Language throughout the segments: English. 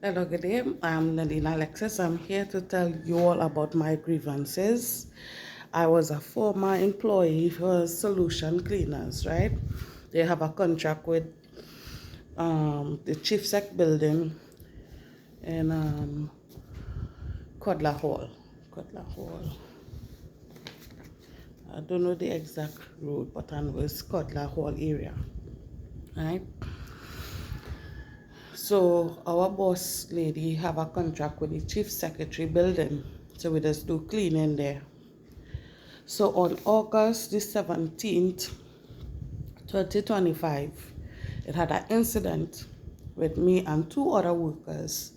Hello, good day. I'm Nadine Alexis. I'm here to tell you all about my grievances. I was a former employee for Solution Cleaners, right? They have a contract with the Chief Sec building in Codler Hall. Codler Hall. I don't know the exact road, but I know it's Codler Hall area, right? So our boss lady have a contract with the Chief Secretary building. So we just do cleaning there. So on August the 17th, 2025, it had an incident with me and two other workers.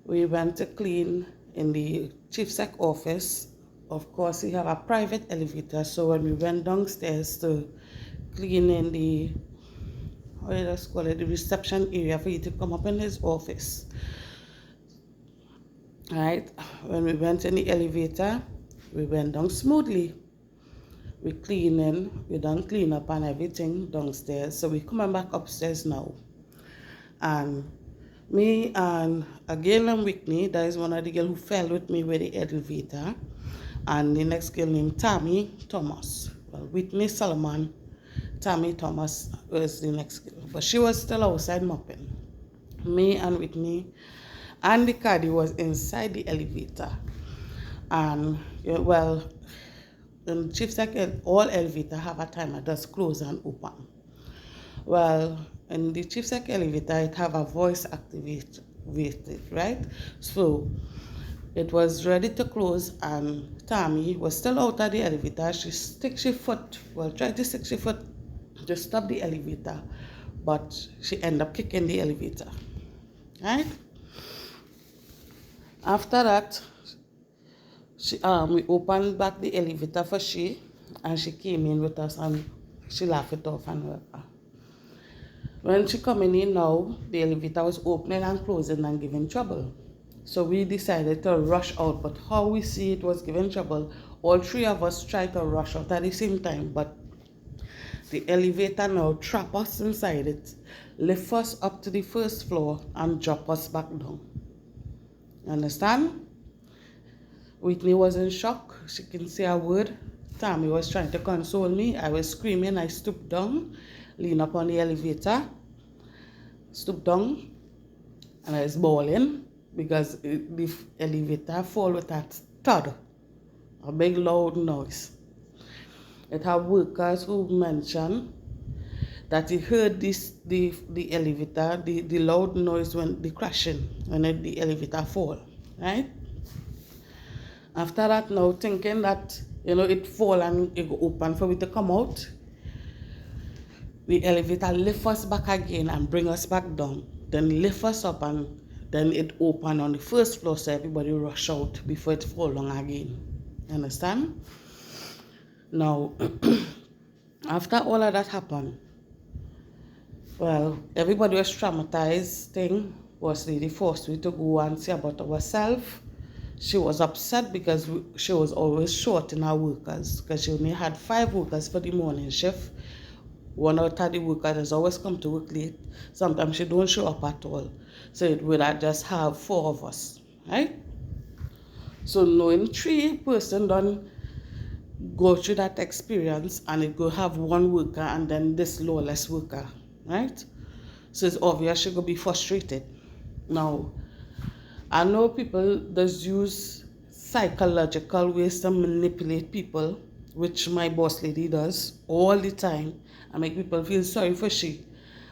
We went to clean in the Chief Sec office. Of course, he have a private elevator, so when we went downstairs to clean in the, let's call it the reception area for you to come up in his office. Right? When we went in the elevator, we went down smoothly. We cleaning, we done clean up and everything downstairs. So we coming back upstairs now. And me and a girl named Whitney, that is one of the girls who fell with me with the elevator. And the next girl named Tammy Thomas. Well, Whitney Solomon, Tammy Thomas was the next girl. But she was still outside mopping. Me and Whitney and the caddy was inside the elevator. And well, in Chief Sec, all elevator have a timer that's close and open. Well, in the Chief Sec elevator, it have a voice activated, right? So it was ready to close, and Tammy was still out of the elevator. She tried to stick her foot to stop the elevator, but she ended up kicking the elevator, right? After that, we opened back the elevator for she, and she came in with us and she laughed it off and whatever. When she coming in now, the elevator was opening and closing and giving trouble. So we decided to rush out, but how we see it was giving trouble, all three of us tried to rush out at the same time, but the elevator now trap us inside it, lift us up to the first floor and drop us back down. Understand? Whitney was in shock. She couldn't say a word. Tammy was trying to console me. I was screaming. I stooped down, leaned up on the elevator, stooped down, and I was bawling because the elevator fall with that thud, a big loud noise. It had workers who mentioned that he heard the elevator, the loud noise when the crashing, when the elevator fall, right? After that, now thinking that, it fall and it go open for me to come out, the elevator lift us back again and bring us back down. Then lift us up and then it open on the first floor, so everybody rush out before it fall down again. Understand? Now, after all of that happened, well, everybody was traumatized. Thing was really forced me to go and see about ourselves. She was upset because she was always short in her workers, because she only had 5 workers for the morning shift. One out of the workers has always come to work late. Sometimes she don't show up at all. So it would just have 4 of us, right? So knowing 3 person don't go through that experience, and it go have 1 worker and then this lawless worker, right? So it's obvious she go be frustrated. Now, I know people just use psychological ways to manipulate people, which my boss lady does all the time, and make people feel sorry for she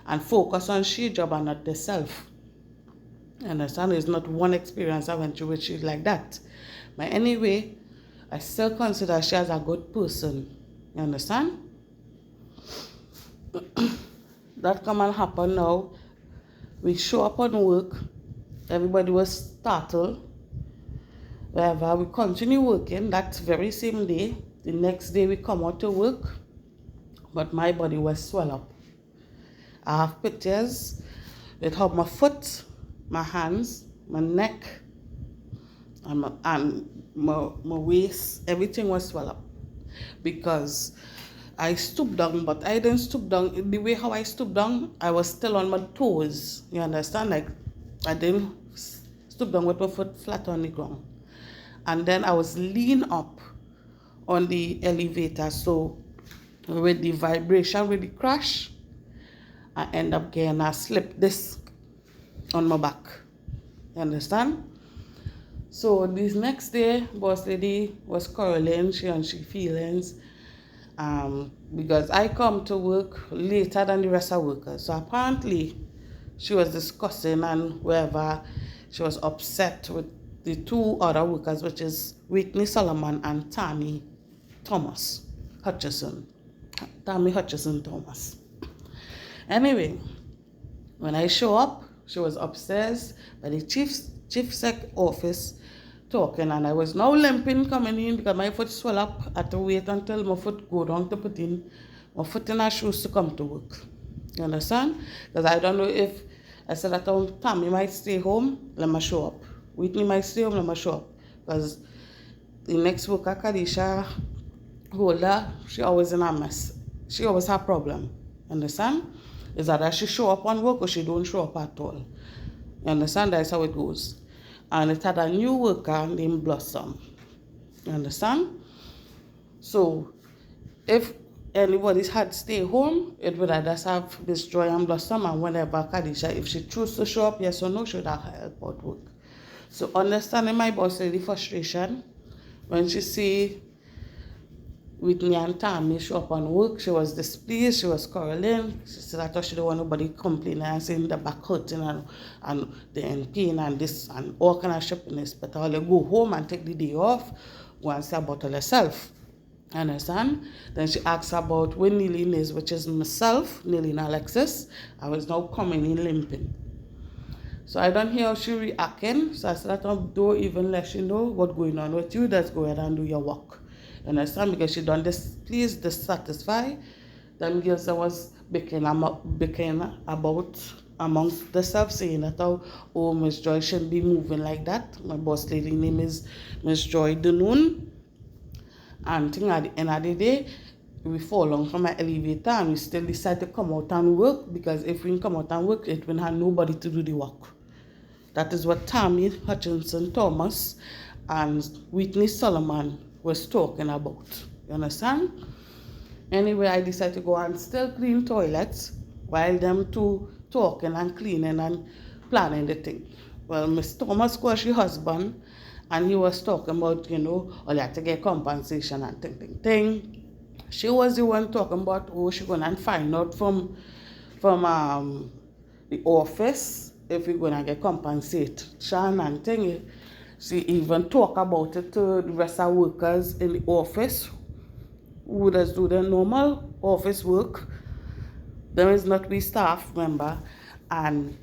and focus on she job and not themselves. Understand? It's not one experience I went through with she like that. But anyway, I still consider she as a good person. You understand? That come and happen now. We show up on work. Everybody was startled. Wherever we continue working that very same day, the next day we come out to work, but my body was swelled up. I have pictures with how my foot, my hands, my neck, and my waist, everything was swelled up because I stooped down, but I didn't stoop down. The way how I stooped down, I was still on my toes. You understand? Like I didn't stoop down with my foot flat on the ground. And then I was lean up on the elevator. So with the vibration, with the crash, I end up getting a slip disc on my back. You understand? So this next day, boss lady was quarreling, she feelings, because I come to work later than the rest of workers. So apparently she was discussing and wherever she was upset with the two other workers, which is Whitney Solomon and Tammy Hutchison Thomas. Anyway, when I show up, she was upstairs by the chief sec office talking, and I was now limping coming in because my foot swelled up. I had to wait until my foot go down to put in my foot in her shoes to come to work. You understand? Because I don't know if I said that Tammy might stay home, let me show up. Whitney might stay home, let me show up. Because the next worker, Kadisha Holder, she always in a mess. She always have problem. Understand? Is that she show up on work or she don't show up at all. You understand? That's how it goes. And it had a new worker named Blossom. You understand? So if anybody had stay home, it would have just have Miss Joy and Blossom, and whenever Kadisha, if she choose to show up, yes or no, should have help out work. So understanding my boss lady frustration, when she see Whitney and Tammy show up on work, she was displeased, she was quarreling. She said, I thought she don't want nobody complaining and saying the back hurting and the in pain and this and all kind of shippiness. But I'll go home and take the day off, go and see about herself. Understand? Then she asks about where Nilin is, which is myself, Nilin Alexis. I was now coming in limping. So I don't hear how she reacting. So I said, don't even let you know what's going on with you. Just go ahead and do your work. You understand? Because she done this, please dissatisfied. Them girls that was bickering about amongst themselves, saying that, oh, Miss Joy shouldn't be moving like that. My boss lady name is Miss Joy Danoon. And at the end of the day, we fall on from my elevator and we still decide to come out and work, because if we come out and work, it will have nobody to do the work. That is what Tammy Hutchinson Thomas and Whitney Solomon was talking about. You understand? Anyway, I decided to go and still clean toilets while them two talking and cleaning and planning the thing. Well, Miss Thomas was her husband, and he was talking about, you had to get compensation and thing. She was the one talking about, she gonna find out from the office if we're gonna get compensation and thing. She even talk about it to the rest of workers in the office who does do their normal office work. There is not be staff member, and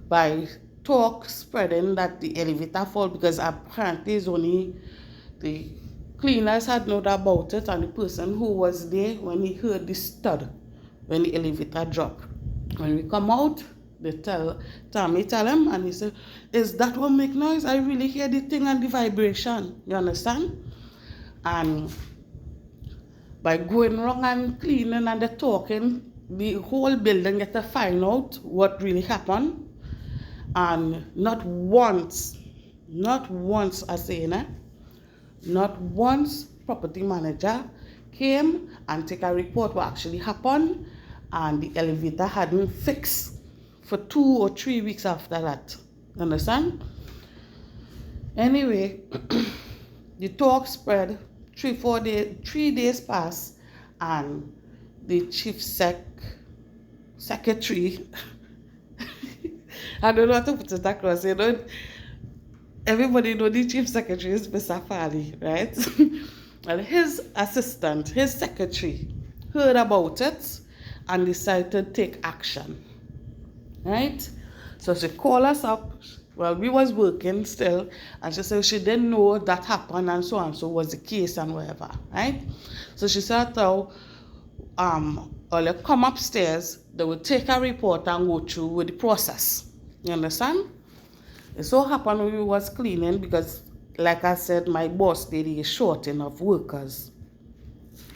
by talk spreading that the elevator fall, because apparently it's only the cleaners had known about it and the person who was there when he heard the stud when the elevator dropped. When we come out, they tell him, and he said, is that what make noise? I really hear the thing and the vibration. You understand? And by going wrong and cleaning and the talking, the whole building get to find out what really happened. And not once I say, not once property manager came and take a report what actually happened, and the elevator hadn't fixed for 2 or 3 weeks after that. Understand? Anyway, the talk spread, 3 days passed, and the chief secretary I don't know how to put it across, everybody know the chief secretary is Mr. Farley, right? And his assistant, his secretary, heard about it and decided to take action, right? So she called us up. Well, we was working still, and she said she didn't know that happened and so was the case and whatever, right? So she said, or they come upstairs, they would take a report and go through with the process. You understand? It so happened when we was cleaning, because, like I said, my boss lady is short enough workers,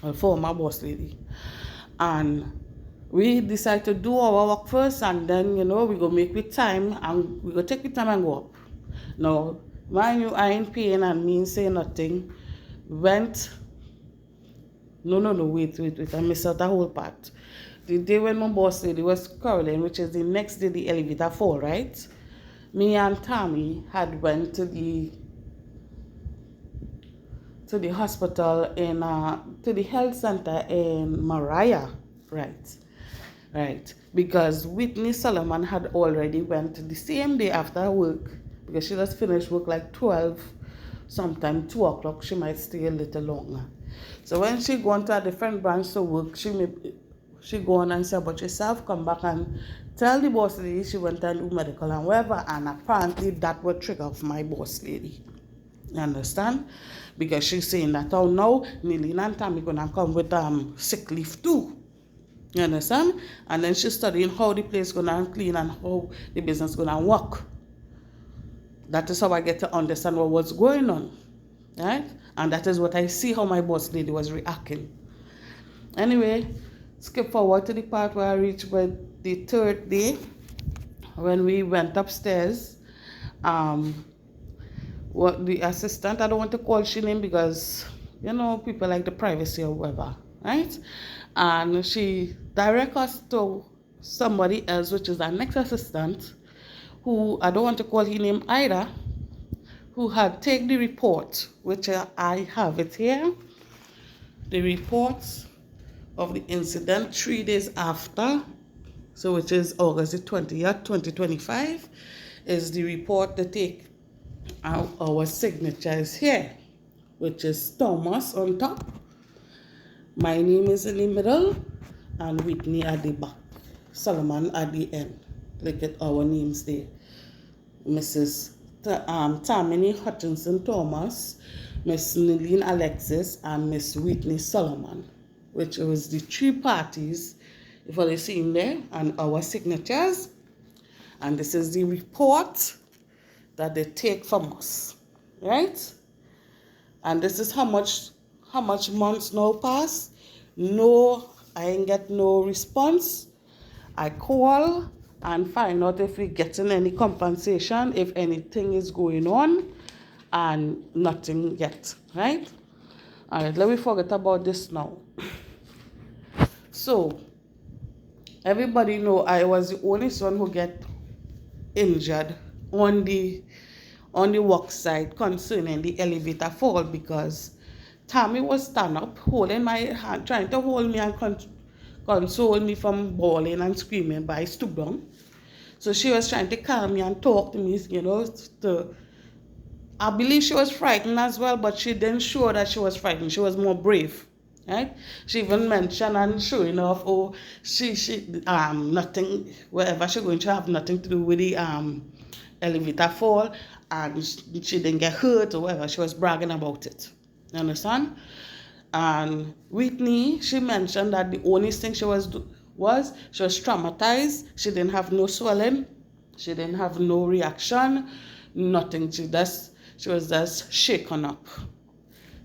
a former boss lady, and we decide to do our work first, and then, we go make with time, and we go take with time and go up. Now, mind you, I ain't paying and me say nothing. Went, no, wait, I missed out the whole part. The day when my boss lady was quarreling, which is the next day the elevator fall, right? Me and Tammy had went to the hospital to the health center in Mariah, right, because Whitney Solomon had already went the same day after work, because she just finished work like 12, sometime 2 o'clock. She might stay a little longer. So when she go on to a different branch to work, she go on and say about herself, come back and tell the boss lady she went and do medical and whatever, and apparently that would trigger off my boss lady. You understand? Because she's saying that, oh, now Nilin and Tammy gonna come with sick leave too. You understand? And then she's studying how the place gonna clean and how the business gonna work. That is how I get to understand what was going on, right? And that is what I see how my boss lady was reacting. Anyway, skip forward to the part where I reached with the third day when we went upstairs. What the assistant, I don't want to call she name because people like the privacy or whatever, right? And she direct us to somebody else, which is our next assistant, who I don't want to call his name either, who had taken the report, which I have it here, the report of the incident 3 days after, so which is August the 20th, 2025, is the report to take our signatures here, which is Thomas on top, my name is in the middle, and Whitney at the back, Solomon at the end. Look at our names there. Mrs. Tammany Hutchinson Thomas, Miss Nilin Alexis, and Miss Whitney Solomon, which was the 3 parties, if you see in there, and our signatures. And this is the report that they take from us, right? And this is how much months now pass. No, I ain't get no response. I call and find out if we getting any compensation, if anything is going on, and nothing yet, right? All right, let me forget about this now. So, everybody know I was the only one who get injured on the work side concerning the elevator fall, because Tammy was stand up holding my hand, trying to hold me and console me from bawling and screaming, but I stood down. So she was trying to calm me and talk to me, I believe she was frightened as well, but she didn't show that she was frightened. She was more brave, right? She even mentioned and showing off, oh, she nothing, whatever, she going to have nothing to do with the elevator fall, and she didn't get hurt or whatever. She was bragging about it. You understand? And Whitney, she mentioned that the only thing she was traumatized. She didn't have no swelling. She didn't have no reaction. Nothing. She was just shaken up.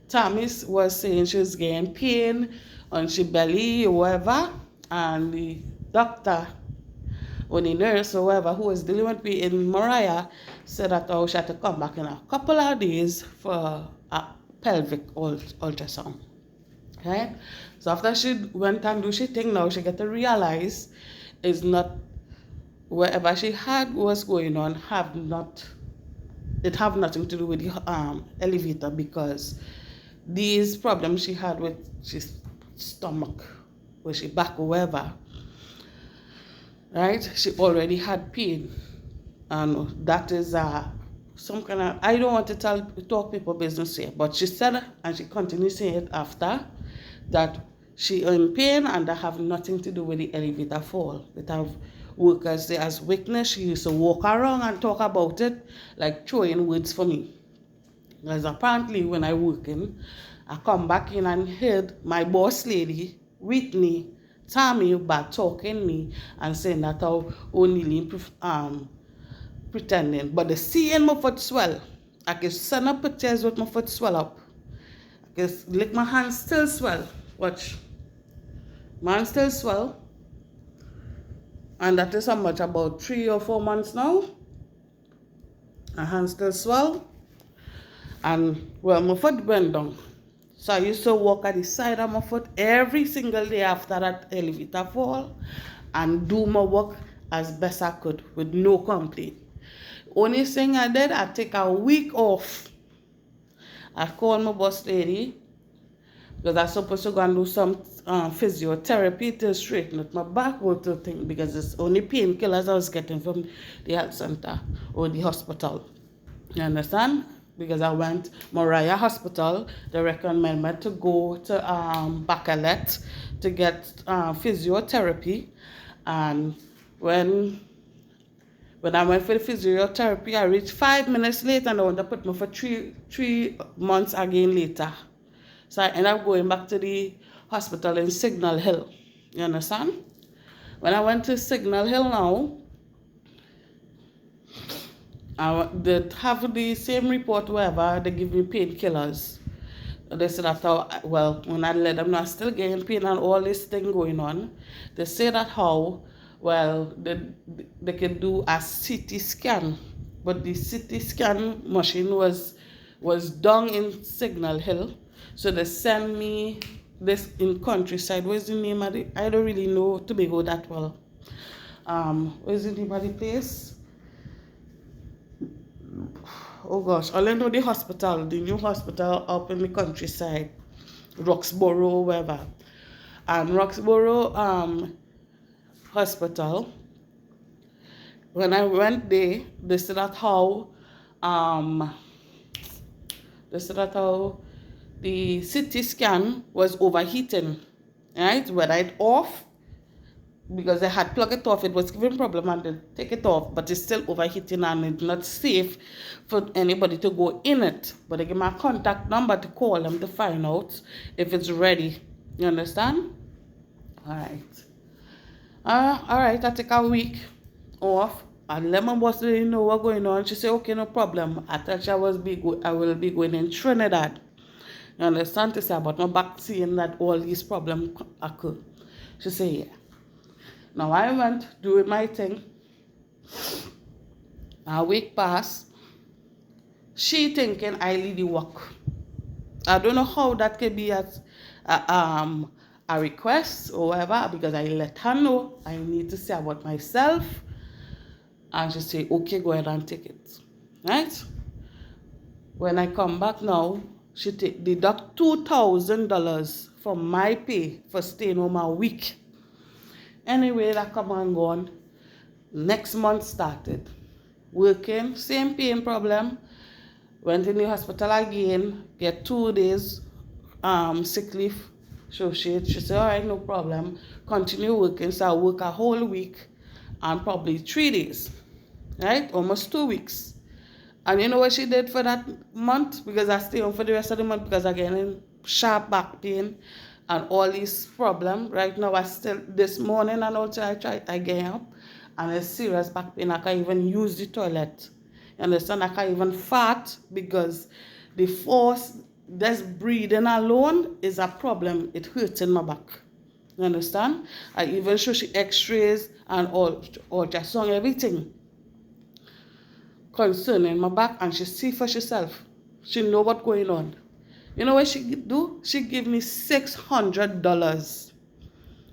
Tammy was saying she was getting pain on she belly or whatever. And the doctor or the nurse or whoever who was dealing with me in Mariah said that she had to come back in a couple of days for a pelvic ultrasound. Right? So after she went and do she thing, now she get to realize is not whatever she had was going on have nothing to do with the elevator, because these problems she had with she's stomach, where she back or wherever, right? She already had pain, and that is some kind of, I don't want to talk people business here, but she said, and she continued saying it after, that she in pain and that have nothing to do with the elevator fall. It have workers there as witness. She used to walk around and talk about it, like throwing words for me. Because apparently when I work in, I come back in and heard my boss lady, Whitney, Tammy back talking me and saying that how only pretending. But the seeing my foot swell, I can send up pictures with my foot swell up. I can lick my hand still swell. Watch. My hand still swell. And that is how much, about 3 or 4 months now. My hand still swell. And well, my foot went down. So I used to walk at the side of my foot every single day after that elevator fall and do my work as best I could with no complaint. Only thing I did, I take a week off. I called my boss lady because I was supposed to go and do some physiotherapy to straighten out my back with the thing, because it's only painkillers I was getting from the health center or the hospital. You understand? Because I went Moriah Hospital, they recommend me to go to Bacalet to get physiotherapy. And when I went for the physiotherapy, I reached 5 minutes late and they want to put me for three months again later. So I ended up going back to the hospital in Signal Hill. You understand? When I went to Signal Hill now, they have the same report wherever they give me painkillers. They said that well, when I let them know I'm still getting pain and all this thing going on, they say that well, they can do a CT scan, but the CT scan machine was down in Signal Hill, so they send me this in Countryside. What's the name of it? I don't really know Tobago that well. What's the name of the place? Oh gosh, all I know the hospital, the new hospital up in the Countryside, Roxborough, wherever. And Roxborough hospital, when I went there, they said that how the CT scan was overheating, right? Whether it off, because they had plugged it off, it was giving problem and they take it off, but it's still overheating and it's not safe for anybody to go in it. But they give me a contact number to call them to find out if it's ready. You understand? All right, I take a week off and let my boss really know what's going on. She said, okay, no problem. I thought I will be going in Trinidad. You understand? To say about my back, seeing that all these problems occur. She said, yeah. Now I went doing my thing. A week passed. She thinking I lead the work. I don't know how that could be a request or whatever, because I let her know I need to say about myself. And she say, okay, go ahead and take it. Right? When I come back now, she deduct $2,000 from my pay for staying home a week. Anyway, that come and gone. Next month started. Working, same pain problem. Went in the hospital again, get 2 days sick leave. So she said, all right, no problem. Continue working. So I work a whole week and probably 3 days. Right? Almost 2 weeks. And you know what she did for that month? Because I stay home for the rest of the month because I'm getting sharp back pain and all these problems. Right now, this morning and also I get up and it's serious back pain. I can't even use the toilet. You understand? I can't even fart because the force, just breathing alone is a problem. It hurts in my back. You understand? I even show she x-rays and all ultrasound, everything concerning my back, and she see for herself. She know what's going on. You know what she do? She give me $600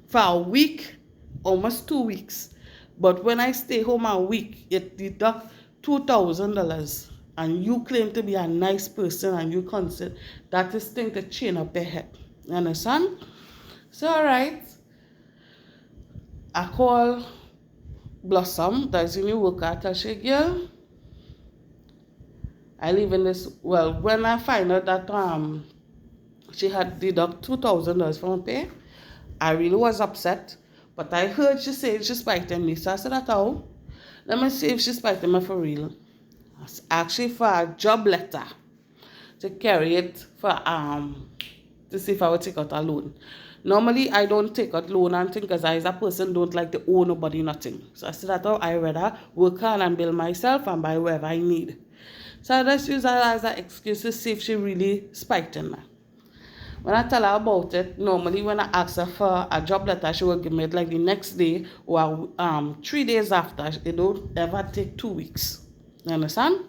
for a week, almost 2 weeks. But when I stay home a week, it deduct $2,000. And you claim to be a nice person and you consider that is thing to chain up your head. You understand? So all right. I call Blossom, that's the new worker. I tell she, girl, I live in this, well, when I find out that she had deduct $2,000 from her pay, I really was upset. But I heard she said she's spiting me. So I said, oh, let me see if she's spiting me for real. It's actually for a job letter to carry it for to see if I would take out a loan. Normally I don't take out loan and things because I as a person don't like to owe nobody nothing. So I said that I rather work hard and build myself and buy whatever I need. So I just use that as an excuse to see if she really spiting me. When I tell her about it, normally when I ask her for a job letter, she will give me it like the next day or 3 days after. It don't ever take 2 weeks. You understand?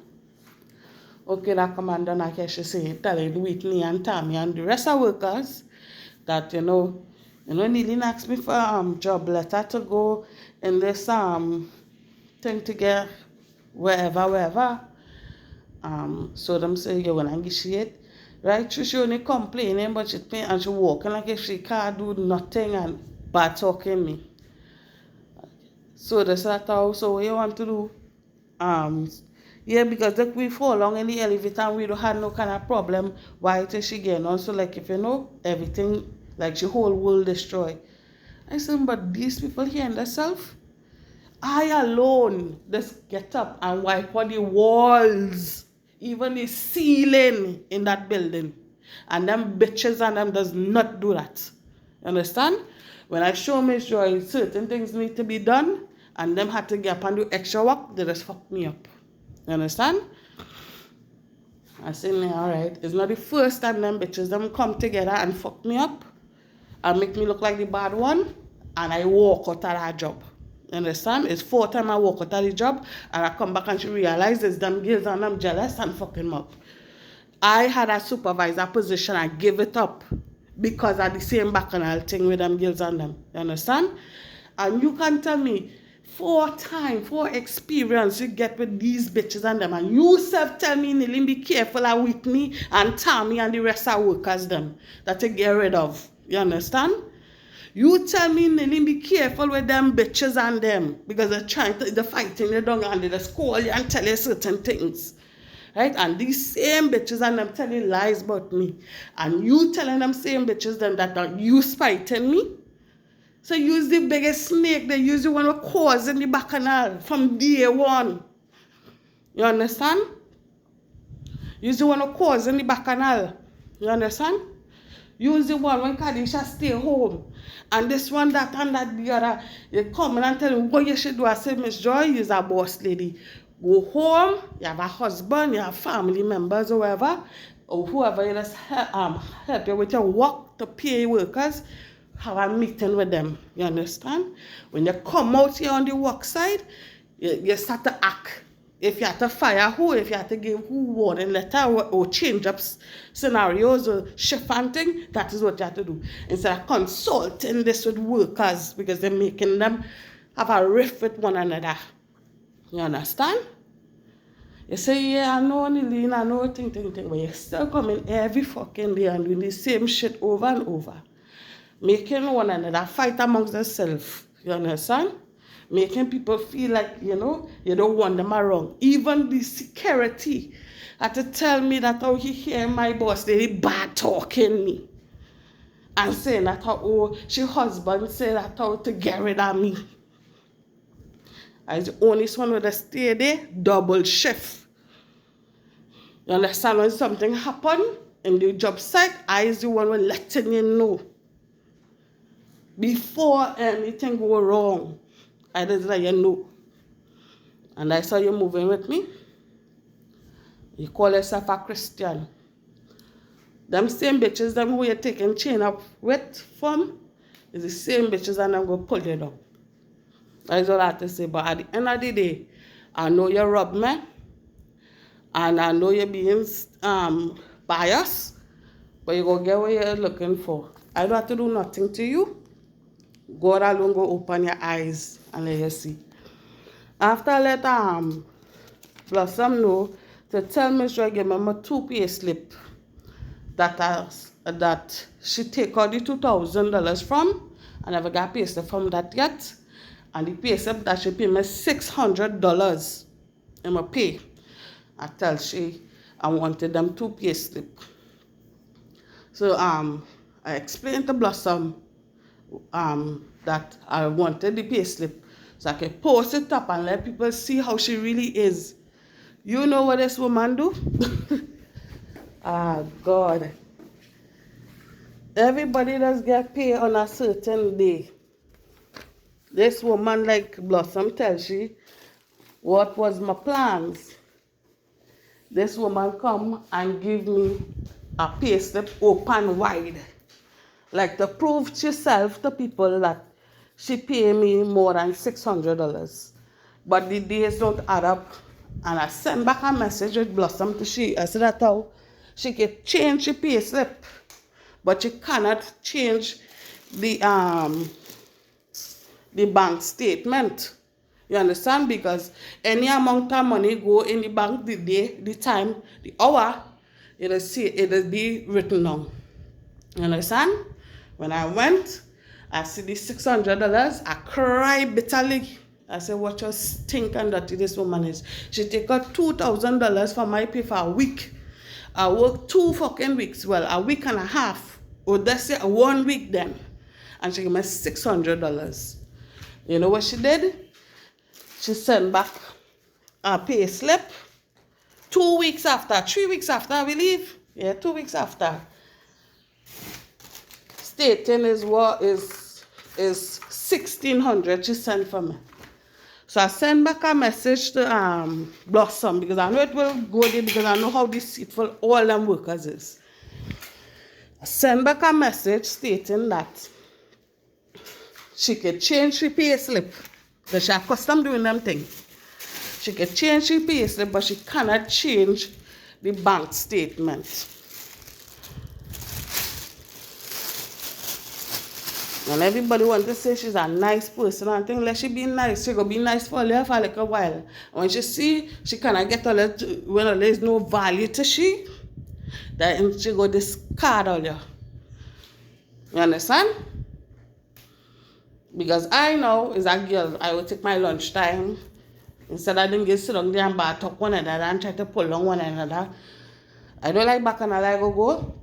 Okay, that commander Nake, she say, telling Whitney and Tammy and the rest of workers that, Neelie asked me for job letter to go in this thing to get wherever. So them say you wanna negotiate. Right? She only complaining, but she paying and she walking like if she can't do nothing and bad talking me. So that's how. So what you want to do? Yeah, because if we fall along in the elevator and we don't have no kind of problem, why is she getting on? So like if everything, like the whole world destroy. I said, but these people here in themselves, I alone just get up and wipe on the walls, even the ceiling in that building. And them bitches and them does not do that. You understand? When I show Miss Joy certain things need to be done, and them had to get up and do extra work, they just fuck me up. You understand? I say, alright, it's not the first time them bitches them come together and fuck me up and make me look like the bad one, and I walk out of that job. You understand? It's 4th time I walk out of the job, and I come back and she realizes them girls and I'm jealous and fucking them up. I had a supervisor position, I give it up because of the same bacchanal thing with them girls and them. You understand? And you can tell me 4 experience you get with these bitches and them, and you self tell me, Neelie, be careful of Whitney and Tammy and the rest of workers them that you get rid of. You understand? You tell me, Neelie, be careful with them bitches and them because they're fighting you down and they just call you and tell you certain things. Right? And these same bitches and them telling lies about me. And you telling them same bitches them that you spiting me. So use the biggest snake, they use the one who cause in the bacchanal from day one. You understand? Use the one who cause in the bacchanal. You understand? Use the one when Kadisha stay home. And this one, that, and that, the other. You come and tell me what you should do. I say, Miss Joy, you're a boss lady. Go home, you have a husband, you have family members or whatever, or whoever you just help you with your work to pay workers, have a meeting with them. You understand? When you come out here on the work side, you start to act. If you have to fire who, if you have to give who warning letter or change up scenarios or shift and thing, that is what you have to do. Instead of consulting this with workers because they're making them have a rift with one another. You understand? You say, yeah, I know, Neelie, I know, thing, but you're still coming every fucking day and doing the same shit over and over. Making one another fight amongst themselves. You understand? Making people feel like, you don't want them around. Even the security had to tell me that how he hear my boss, they bad talking me. And saying that how, she husband said that how to get rid of me. I was the only one with a stay there, double shift. You understand? When something happen in the job site, I is the one who letting you know. Before anything go wrong, I just let you know. And I saw you moving with me. You call yourself a Christian. Them same bitches, them who you're taking chain up with from, is the same bitches and I'm going to pull you down. That's all I have to say. But at the end of the day, I know you robbed me. And I know you're being biased. But you're going to get what you're looking for. I don't have to do nothing to you. God alone go open your eyes and let you see. After I let Blossom know to tell Miss Joy give me my 2 pay slip that she take out the $2,000 from. I never got pay slip from that yet. And the pay slip that she pay me $600 in my pay. I tell she I wanted them 2 pay slip. So I explained to Blossom that I wanted the pay slip so I can post it up and let people see how she really is. You know what this woman do? Ah, God. Everybody does get paid on a certain day. This woman, like Blossom tells she, what was my plans? This woman come and give me a pay slip open wide. Like to prove to herself to people that she pay me more than $600. But the days don't add up. And I send back a message with Blossom to she. I said that how she can change the pay slip, but she cannot change the bank statement. You understand? Because any amount of money go in the bank the day, the time, the hour, it'll be written down. You understand? When I went, I see the $600, I cry bitterly. I said, what you stinking dirty this woman is. She take out $2,000 for my pay for a week. I worked 2 fucking weeks. Well, a week and a half. Or that's it, 1 week then. And she gave me $600. You know what she did? She sent back a pay slip 2 weeks after, 3 weeks after, I believe. Yeah, 2 weeks after. Stating is what is $1,600 she sent for me. So I send back a message to Blossom because I know it will go there because I know how deceitful all them workers is. I send back a message stating that she could change the pay slip. Because she accustomed doing them things. She could change the pay slip, but she cannot change the bank statement. And everybody wants to say she's a nice person and things. Let she be nice. She go be nice for a little while. And when she see she cannot get a little, when there is no value to she, then she go discard all you. You understand? Because I know as a girl, I will take my lunch time. Instead of them get sit down there and talk one another and try to pull on one another. I don't like back and I like go.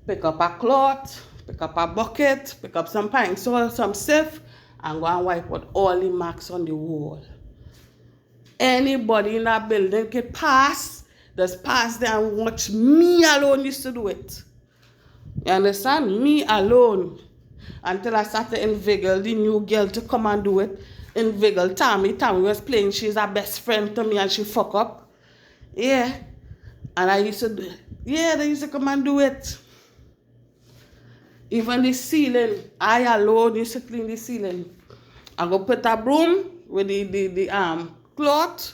Pick up a cloth. Pick up a bucket, pick up some pine salt, some sieve, and go and wipe out all the marks on the wall. Anybody in that building can pass, just pass there and watch me alone used to do it. You understand? Me alone. Until I started to inveigle the new girl to come and do it. Inveigle Tammy. Tammy was playing, she's her best friend to me and she fuck up. Yeah. And I used to do it. Yeah, they used to come and do it. Even the ceiling, I alone used to clean the ceiling. I go put a broom with the cloth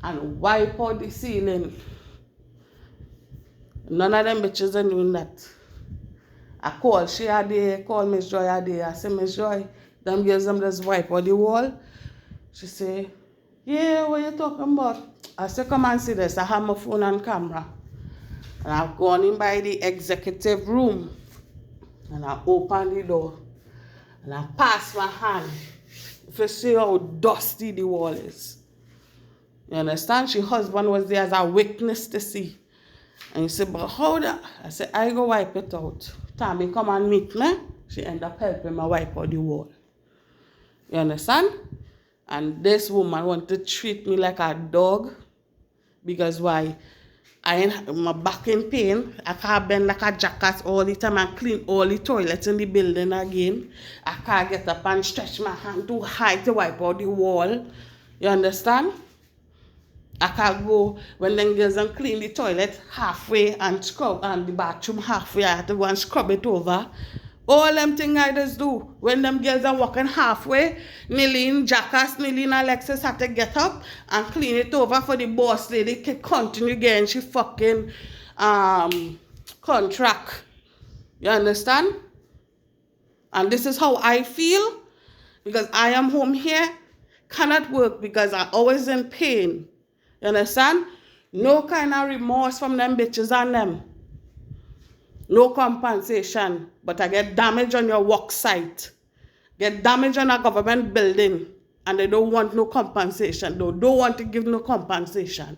and wipe out the ceiling. None of them bitches are doing that. I call she a day, call Miss Joy a day. I say, Miss Joy, them girls them just wipe out the wall. She say, yeah, what you talking about? I say, come and see this. I have my phone and camera. And I've gone in by the executive room. And I open the door. And I pass my hand. If you see how dusty the wall is. You understand? She husband was there as a witness to see. And he said, but how that? I said, I go wipe it out. Tammy come and meet me. She end up helping me wipe out the wall. You understand? And this woman want to treat me like a dog. Because why? My back in pain. I can't bend like a jackass all the time and clean all the toilets in the building again. I can't get up and stretch my hand too high to wipe out the wall. You understand? I can't go when them girls and clean the toilet halfway and scrub and the bathroom halfway. I have to go and scrub it over. All them things I just do. When them girls are walking halfway, Nilene, Jackass, Nilene, Alexis had to get up and clean it over for the boss lady to continue getting she fucking contract. You understand? And this is how I feel. Because I am home here, cannot work because I'm always in pain. You understand? No kind of remorse from them bitches on them. No compensation, but I get damage on your work site. Get damage on a government building, and they don't want no compensation. They don't want to give no compensation.